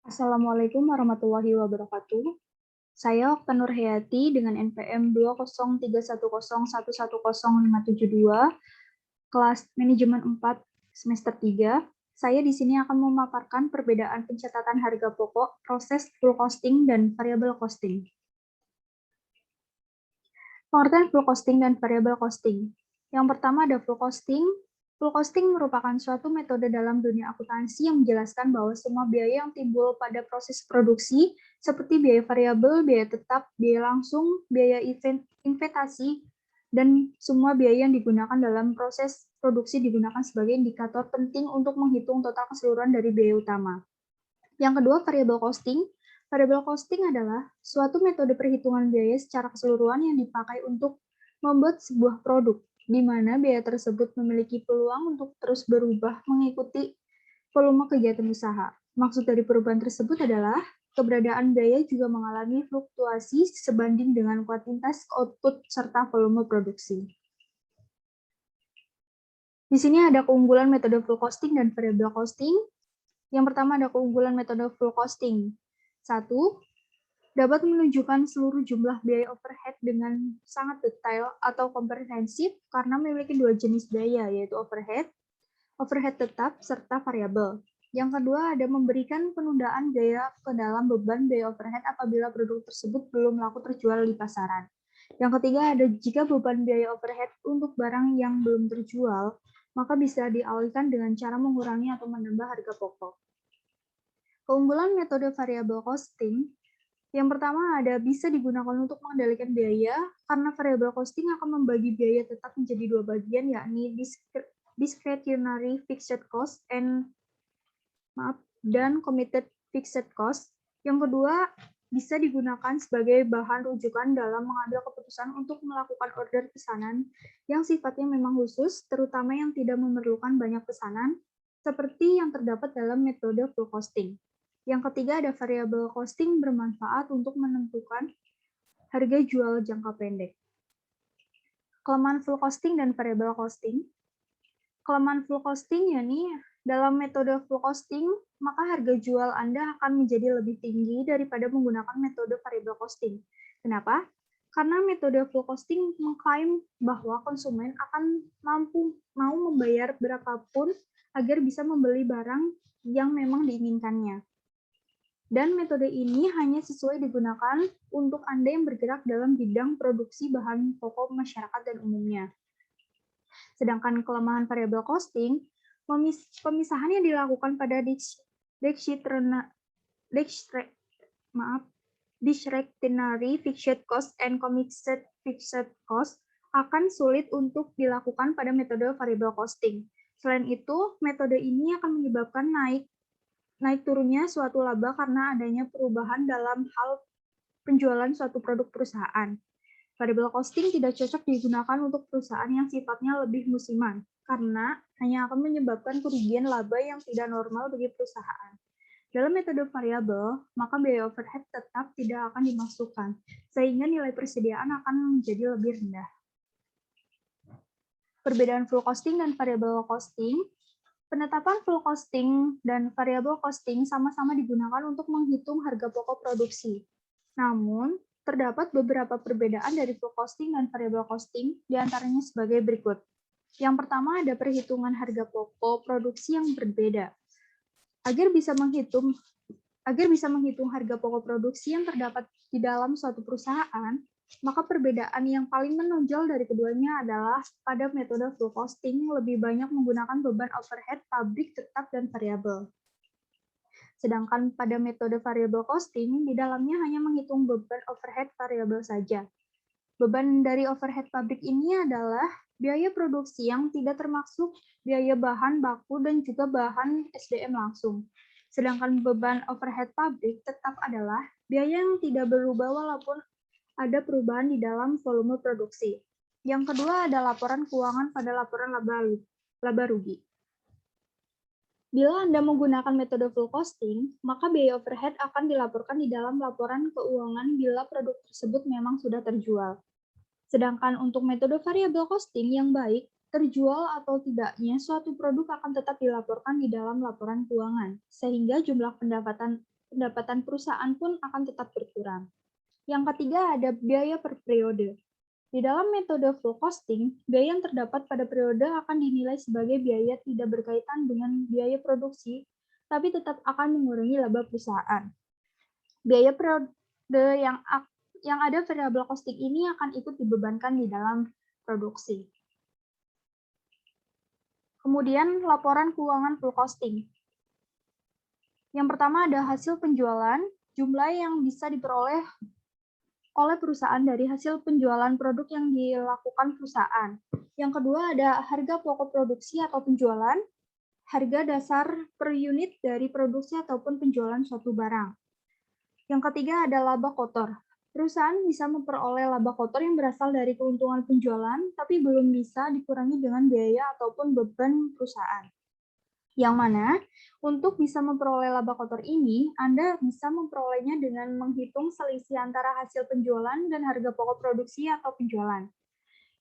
Assalamualaikum warahmatullahi wabarakatuh. Saya Okta Nurhayati dengan NPM 20311011057 kelas manajemen 4 semester 3. Saya di sini akan memaparkan perbedaan pencatatan harga pokok, proses full costing, dan variable costing. Pengertian full costing dan variable costing. Yang pertama ada full costing. Full costing merupakan suatu metode dalam dunia akuntansi yang menjelaskan bahwa semua biaya yang timbul pada proses produksi, seperti biaya variabel, biaya tetap, biaya langsung, biaya investasi, dan semua biaya yang digunakan dalam proses produksi digunakan sebagai indikator penting untuk menghitung total keseluruhan dari biaya utama. Yang kedua, variable costing. Variable costing adalah suatu metode perhitungan biaya secara keseluruhan yang dipakai untuk membuat sebuah produk, di mana biaya tersebut memiliki peluang untuk terus berubah mengikuti volume kegiatan usaha. Maksud dari perubahan tersebut adalah keberadaan biaya juga mengalami fluktuasi sebanding dengan kuantitas output serta volume produksi. Di sini ada keunggulan metode full costing dan variable costing. Yang pertama ada keunggulan metode full costing. 1. Dapat menunjukkan seluruh jumlah biaya overhead dengan sangat detail atau komprehensif karena memiliki dua jenis biaya, yaitu overhead tetap, serta variabel. Yang kedua, ada memberikan penundaan biaya ke dalam beban biaya overhead apabila produk tersebut belum laku terjual di pasaran. Yang ketiga, ada jika beban biaya overhead untuk barang yang belum terjual, maka bisa dialihkan dengan cara mengurangi atau menambah harga pokok. Keunggulan metode variable costing, yang pertama ada bisa digunakan untuk mengendalikan biaya, karena variable costing akan membagi biaya tetap menjadi dua bagian, yakni discretionary fixed cost dan committed fixed cost. Yang kedua, bisa digunakan sebagai bahan rujukan dalam mengambil keputusan untuk melakukan order pesanan yang sifatnya memang khusus, terutama yang tidak memerlukan banyak pesanan, seperti yang terdapat dalam metode full costing. Yang ketiga, ada variable costing bermanfaat untuk menentukan harga jual jangka pendek. Kelemahan full costing dan variable costing. Kelemahan full costing yakni dalam metode full costing, maka harga jual Anda akan menjadi lebih tinggi daripada menggunakan metode variable costing. Kenapa? Karena metode full costing mengklaim bahwa konsumen akan mau membayar berapapun agar bisa membeli barang yang memang diinginkannya. Dan metode ini hanya sesuai digunakan untuk Anda yang bergerak dalam bidang produksi bahan pokok masyarakat dan umumnya. Sedangkan kelemahan variable costing, pemisahan yang dilakukan pada discretionary fixed cost and committed fixed cost akan sulit untuk dilakukan pada metode variable costing. Selain itu, metode ini akan menyebabkan naik turunnya suatu laba karena adanya perubahan dalam hal penjualan suatu produk perusahaan. Variable costing tidak cocok digunakan untuk perusahaan yang sifatnya lebih musiman, karena hanya akan menyebabkan kerugian laba yang tidak normal bagi perusahaan. Dalam metode variabel, maka biaya overhead tetap tidak akan dimasukkan, sehingga nilai persediaan akan menjadi lebih rendah. Perbedaan full costing dan variable costing. Penetapan full costing dan variable costing sama-sama digunakan untuk menghitung harga pokok produksi. Namun, terdapat beberapa perbedaan dari full costing dan variable costing, diantaranya sebagai berikut. Yang pertama ada perhitungan harga pokok produksi yang berbeda. Agar bisa menghitung harga pokok produksi yang terdapat di dalam suatu perusahaan, maka perbedaan yang paling menonjol dari keduanya adalah pada metode full costing lebih banyak menggunakan beban overhead pabrik tetap dan variabel. Sedangkan pada metode variable costing, di dalamnya hanya menghitung beban overhead variabel saja. Beban dari overhead pabrik ini adalah biaya produksi yang tidak termasuk biaya bahan baku dan juga bahan SDM langsung. Sedangkan beban overhead pabrik tetap adalah biaya yang tidak berubah walaupun ada perubahan di dalam volume produksi. Yang kedua ada laporan keuangan pada laporan laba rugi. Bila Anda menggunakan metode full costing, maka biaya overhead akan dilaporkan di dalam laporan keuangan bila produk tersebut memang sudah terjual. Sedangkan untuk metode variable costing yang baik, terjual atau tidaknya suatu produk akan tetap dilaporkan di dalam laporan keuangan, sehingga jumlah pendapatan pendapatan perusahaan pun akan tetap berkurang. Yang ketiga ada biaya per periode. Di dalam metode full costing, biaya yang terdapat pada periode akan dinilai sebagai biaya tidak berkaitan dengan biaya produksi, tapi tetap akan mengurangi laba perusahaan. Biaya periode yang ada variable costing ini akan ikut dibebankan di dalam produksi. Kemudian laporan keuangan full costing. Yang pertama ada hasil penjualan, jumlah yang bisa diperoleh oleh perusahaan dari hasil penjualan produk yang dilakukan perusahaan. Yang kedua ada harga pokok produksi atau penjualan, harga dasar per unit dari produksi ataupun penjualan suatu barang. Yang ketiga ada laba kotor. Perusahaan bisa memperoleh laba kotor yang berasal dari keuntungan penjualan, tapi belum bisa dikurangi dengan biaya ataupun beban perusahaan. Yang mana untuk bisa memperoleh laba kotor ini, Anda bisa memperolehnya dengan menghitung selisih antara hasil penjualan dan harga pokok produksi atau penjualan.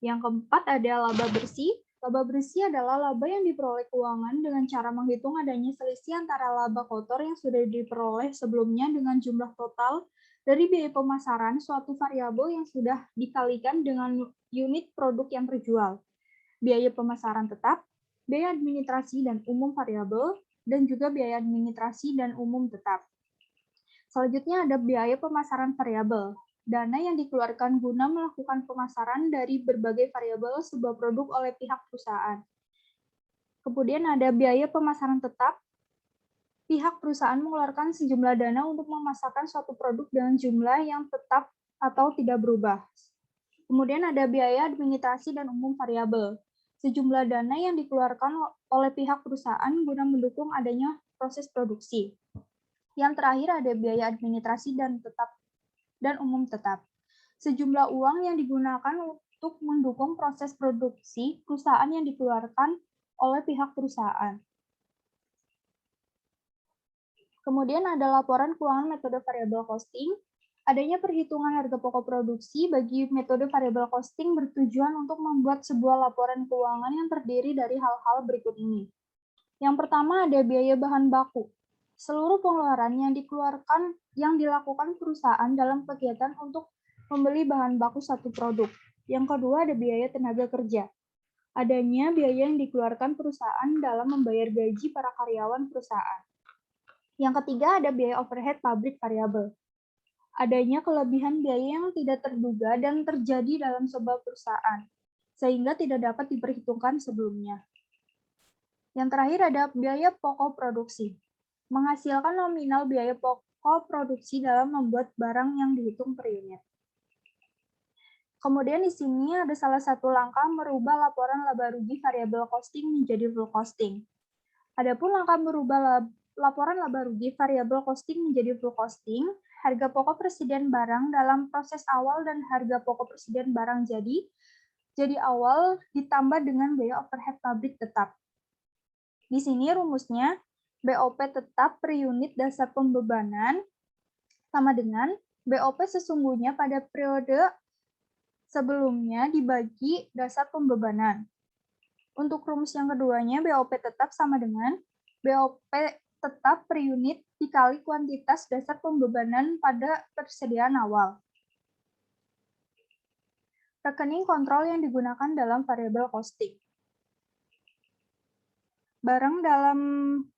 Yang keempat ada laba bersih. Laba bersih adalah laba yang diperoleh keuangan dengan cara menghitung adanya selisih antara laba kotor yang sudah diperoleh sebelumnya dengan jumlah total dari biaya pemasaran suatu variabel yang sudah dikalikan dengan unit produk yang terjual. Biaya pemasaran tetap, biaya administrasi dan umum variabel, dan juga biaya administrasi dan umum tetap. Selanjutnya ada biaya pemasaran variabel. Dana yang dikeluarkan guna melakukan pemasaran dari berbagai variabel sebuah produk oleh pihak perusahaan. Kemudian ada biaya pemasaran tetap. Pihak perusahaan mengeluarkan sejumlah dana untuk memasarkan suatu produk dengan jumlah yang tetap atau tidak berubah. Kemudian ada biaya administrasi dan umum variabel. Sejumlah dana yang dikeluarkan oleh pihak perusahaan guna mendukung adanya proses produksi. Yang terakhir ada biaya administrasi dan umum tetap. Sejumlah uang yang digunakan untuk mendukung proses produksi perusahaan yang dikeluarkan oleh pihak perusahaan. Kemudian ada laporan keuangan metode variable costing. Adanya perhitungan harga pokok produksi bagi metode variable costing bertujuan untuk membuat sebuah laporan keuangan yang terdiri dari hal-hal berikut ini. Yang pertama ada biaya bahan baku. Seluruh pengeluaran yang dilakukan perusahaan dalam kegiatan untuk membeli bahan baku satu produk. Yang kedua ada biaya tenaga kerja. Adanya biaya yang dikeluarkan perusahaan dalam membayar gaji para karyawan perusahaan. Yang ketiga ada biaya overhead pabrik variabel. Adanya kelebihan biaya yang tidak terduga dan terjadi dalam sebuah perusahaan, sehingga tidak dapat diperhitungkan sebelumnya. Yang terakhir ada biaya pokok produksi. Menghasilkan nominal biaya pokok produksi dalam membuat barang yang dihitung per unit. Kemudian di sini ada salah satu langkah merubah laporan laba rugi variable costing menjadi full costing. Adapun langkah merubah laporan laba rugi variable costing menjadi full costing, harga pokok persediaan barang dalam proses awal dan harga pokok persediaan barang jadi awal ditambah dengan biaya overhead pabrik tetap. Di sini rumusnya BOP tetap per unit dasar pembebanan sama dengan BOP sesungguhnya pada periode sebelumnya dibagi dasar pembebanan. Untuk rumus yang keduanya, BOP tetap sama dengan BOP tetap per unit dikali kuantitas dasar pembebanan pada persediaan awal. Rekening kontrol yang digunakan dalam variable costing. Barang dalam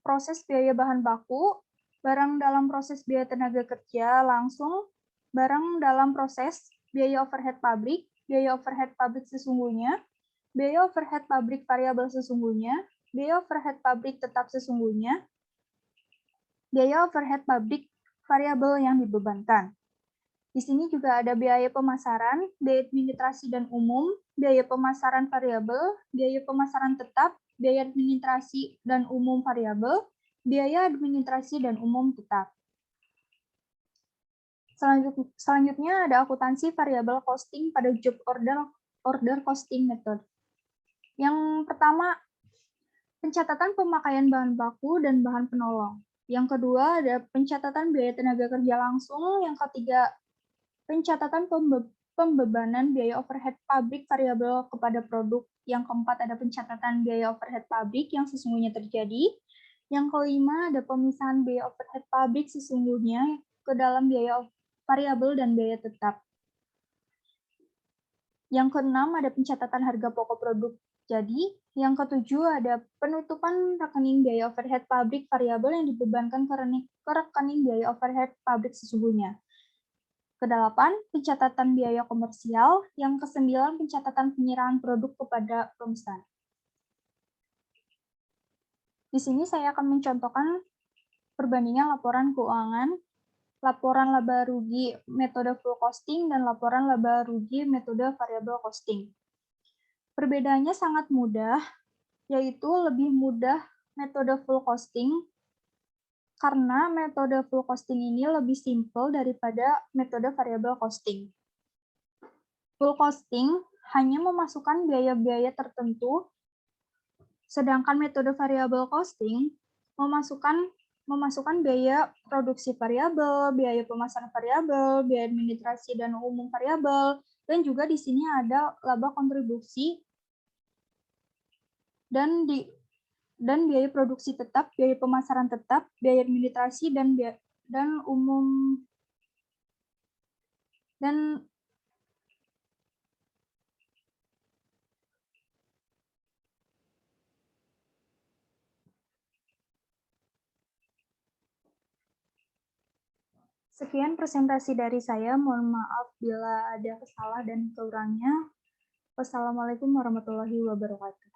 proses biaya bahan baku, barang dalam proses biaya tenaga kerja langsung, barang dalam proses biaya overhead pabrik sesungguhnya, biaya overhead pabrik variabel sesungguhnya, biaya overhead pabrik tetap sesungguhnya, biaya overhead pabrik variabel yang dibebankan. Di sini juga ada biaya pemasaran, biaya administrasi dan umum, biaya pemasaran variabel, biaya pemasaran tetap, biaya administrasi dan umum variabel, biaya administrasi dan umum tetap. Selanjutnya ada akuntansi variabel costing pada job order costing method. Yang pertama, pencatatan pemakaian bahan baku dan bahan penolong. Yang kedua, ada pencatatan biaya tenaga kerja langsung. Yang ketiga, pencatatan pembebanan biaya overhead pabrik variabel kepada produk. Yang keempat, ada pencatatan biaya overhead pabrik yang sesungguhnya terjadi. Yang kelima, ada pemisahan biaya overhead pabrik sesungguhnya ke dalam biaya variabel dan biaya tetap. Yang keenam, ada pencatatan harga pokok produk. Jadi, yang ketujuh, ada penutupan rekening biaya overhead pabrik variabel yang dibebankan ke rekening biaya overhead pabrik sesungguhnya. Kedelapan, pencatatan biaya komersial. Yang kesembilan, pencatatan penyerahan produk kepada pemesan. Di sini saya akan mencontohkan perbandingan laporan keuangan, laporan laba rugi metode full costing, dan laporan laba rugi metode variable costing. Perbedaannya sangat mudah, yaitu lebih mudah metode full costing, karena metode full costing ini lebih simpel daripada metode variable costing. Full costing hanya memasukkan biaya-biaya tertentu, sedangkan metode variable costing memasukkan biaya produksi variabel, biaya pemasaran variabel, biaya administrasi dan umum variabel, dan juga di sini ada laba kontribusi dan biaya produksi tetap, biaya pemasaran tetap, biaya administrasi dan umum dan sekian presentasi dari saya. Mohon maaf bila ada salah dan kurangnya. Wassalamualaikum warahmatullahi wabarakatuh.